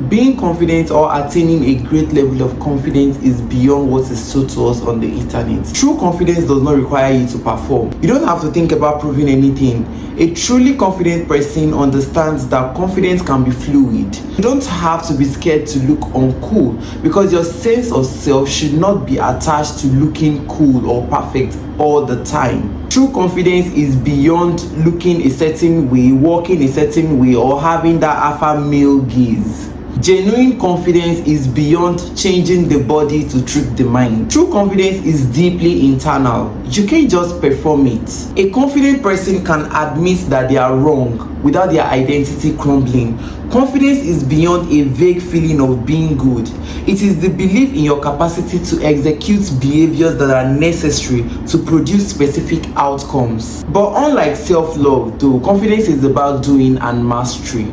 Being confident or attaining a great level of confidence is beyond what is sold to us on the internet. True confidence does not require you to perform. You don't have to think about proving anything. A truly confident person understands that confidence can be fluid. You don't have to be scared to look uncool, because your sense of self should not be attached to looking cool or perfect all the time. True confidence is beyond looking a certain way, walking a certain way, or having that alpha male gaze. Genuine confidence is beyond changing the body to trick the mind. True confidence is deeply internal. You can't just perform it. A confident person can admit that they are wrong without their identity crumbling. Confidence is beyond a vague feeling of being good. It is the belief in your capacity to execute behaviors that are necessary to produce specific outcomes. But unlike self-love, though, confidence is about doing and mastery.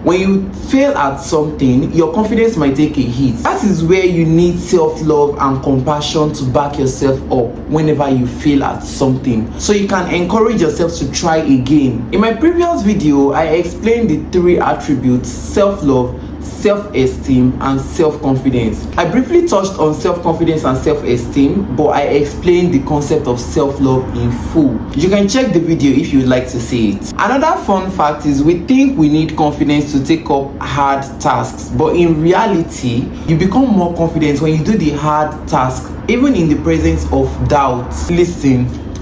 When you fail at something, your confidence might take a hit. That is where you need self-love and compassion to back yourself up whenever you fail at something, so you can encourage yourself to try again. In my previous video, I explained the 3 attributes: self-love, self-esteem, and self-confidence. I briefly touched on self-confidence and self-esteem, but I explained the concept of self-love in full. You can check the video if you would like to see it. Another fun fact is we think we need confidence to take up hard tasks, but in reality, you become more confident when you do the hard task, even in the presence of doubt.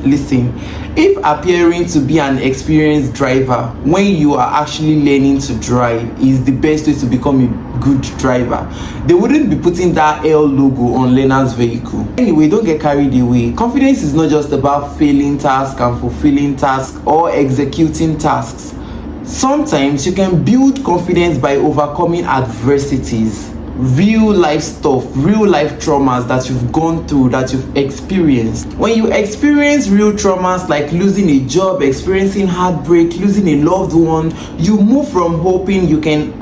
Listen, if appearing to be an experienced driver when you are actually learning to drive is the best way to become a good driver, they wouldn't be putting that L logo on learner's vehicle. Anyway, don't get carried away. Confidence is not just about failing tasks and fulfilling tasks or executing tasks. Sometimes you can build confidence by overcoming adversities, real life stuff, real life traumas that you've gone through, that you've experienced. When you experience real traumas like losing a job, experiencing heartbreak, losing a loved one, you move from hoping you can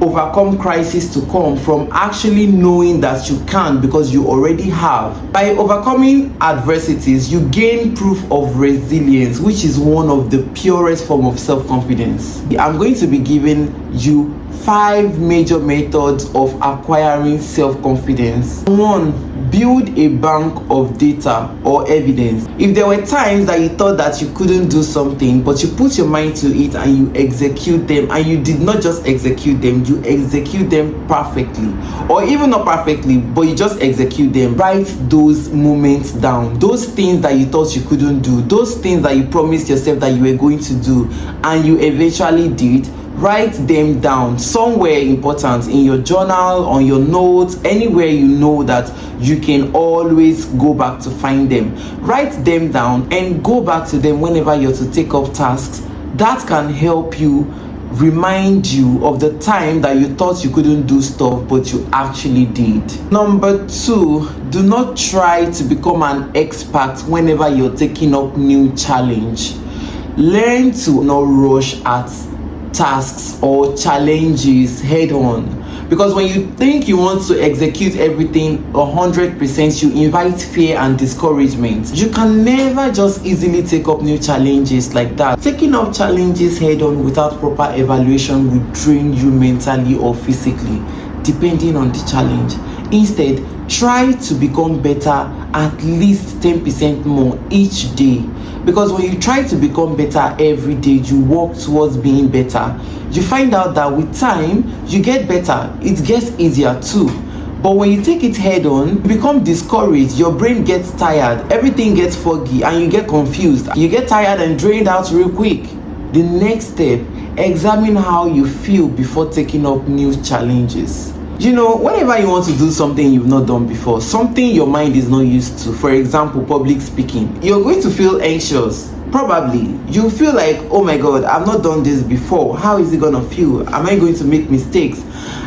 overcome crisis to come from actually knowing that you can, because you already have. By overcoming adversities, you gain proof of resilience, which is one of the purest form of self-confidence. I'm going to be giving you 5 major methods of acquiring self-confidence. 1, build a bank of data or evidence. If there were times that you thought that you couldn't do something, but you put your mind to it and you execute them, and you did not just execute them, you execute them perfectly, or even not perfectly, but you just execute them. Write those moments down, those things that you thought you couldn't do, those things that you promised yourself that you were going to do and you eventually did. Write them down somewhere important, in your journal, on your notes, anywhere you know that you can always go back to find them. Write them down and go back to them whenever you're to take up tasks. That can help you remind you of the time that you thought you couldn't do stuff but you actually did. Number 2, do not try to become an expert whenever you're taking up new challenge. Learn to not rush at tasks or challenges head on, because when you think you want to execute everything 100%, you invite fear and discouragement. You can never just easily take up new challenges like that. Taking up challenges head on without proper evaluation will drain you mentally or physically, depending on the challenge. Instead, try to become better at least 10% more each day, because when you try to become better every day, you work towards being better, you find out that with time you get better. It gets easier too. But when you take it head on, you become discouraged, your brain gets tired, everything gets foggy, and you get confused. You get tired and drained out real quick. The next step, examine how you feel before taking up new challenges. You know, whenever you want to do something you've not done before, something your mind is not used to, for example, public speaking, you're going to feel anxious. Probably you feel like, oh my god, I've not done this before. How is it gonna feel? Am I going to make mistakes?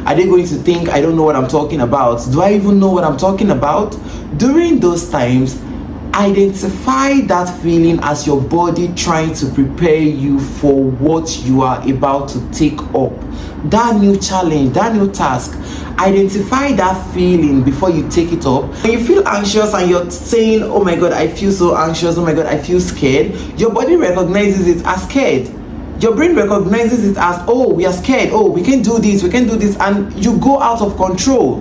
Are they going to think I don't know what I'm talking about? Do I even know what I'm talking about? During those times, identify that feeling as your body trying to prepare you for what you are about to take up, that new challenge, that new task. Identify that feeling before you take it up. When you feel anxious and you're saying, oh my god, I feel so anxious, oh my god, I feel scared, your body recognizes it as scared. Your brain recognizes it as, oh, we are scared, oh, we can't do this, and you go out of control.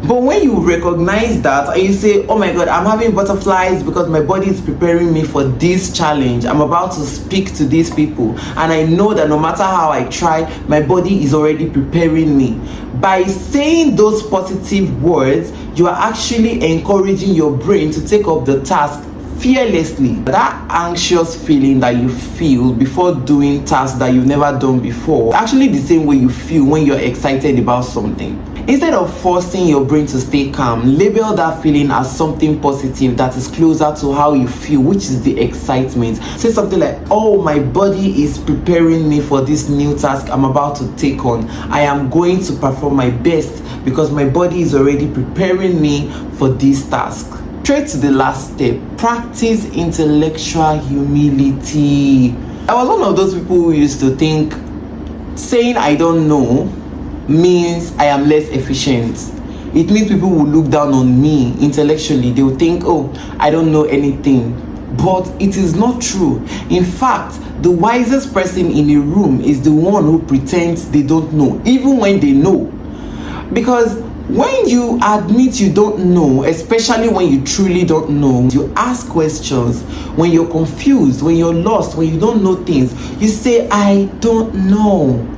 But when you recognize that and you say, oh my God, I'm having butterflies because my body is preparing me for this challenge. I'm about to speak to these people, and I know that no matter how I try, my body is already preparing me. By saying those positive words, you are actually encouraging your brain to take up the task fearlessly. That anxious feeling that you feel before doing tasks that you've never done before, actually the same way you feel when you're excited about something. Instead of forcing your brain to stay calm, label that feeling as something positive that is closer to how you feel, which is the excitement. Say something like, oh, my body is preparing me for this new task I'm about to take on. I am going to perform my best because my body is already preparing me for this task. Straight to the last step, practice intellectual humility. I was one of those people who used to think saying I don't know means I am less efficient. It means people will look down on me intellectually. They will think, oh, I don't know anything. But it is not true. In fact, the wisest person in a room is the one who pretends they don't know, even when they know. Because when you admit you don't know, especially when you truly don't know, you ask questions. When you're confused, when you're lost, when you don't know things, you say, I don't know.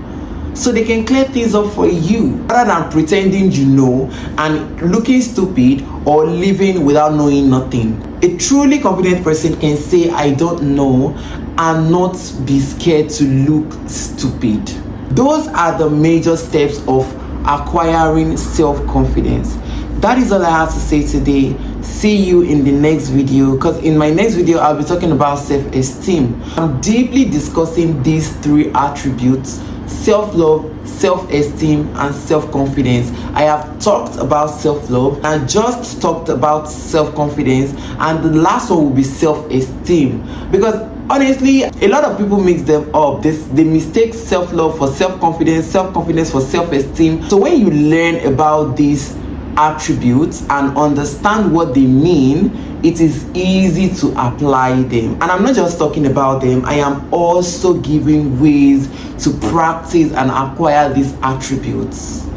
So they can clear things up for you, rather than pretending you know and looking stupid or living without knowing nothing. A truly confident person can say, I don't know, and not be scared to look stupid. Those are the major steps of acquiring self-confidence. That is all I have to say today. See you in the next video, because in my next video I'll be talking about self-esteem. I'm deeply discussing these three attributes: self-love, self-esteem, and self-confidence. I have talked about self-love and just talked about self-confidence, and the last one will be self-esteem, because honestly a lot of people mix them up. They mistake self-love for self-confidence, self-confidence for self-esteem. So when you learn about these attributes and understand what they mean, it is easy to apply them. And I'm not just talking about them, I am also giving ways to practice and acquire these attributes.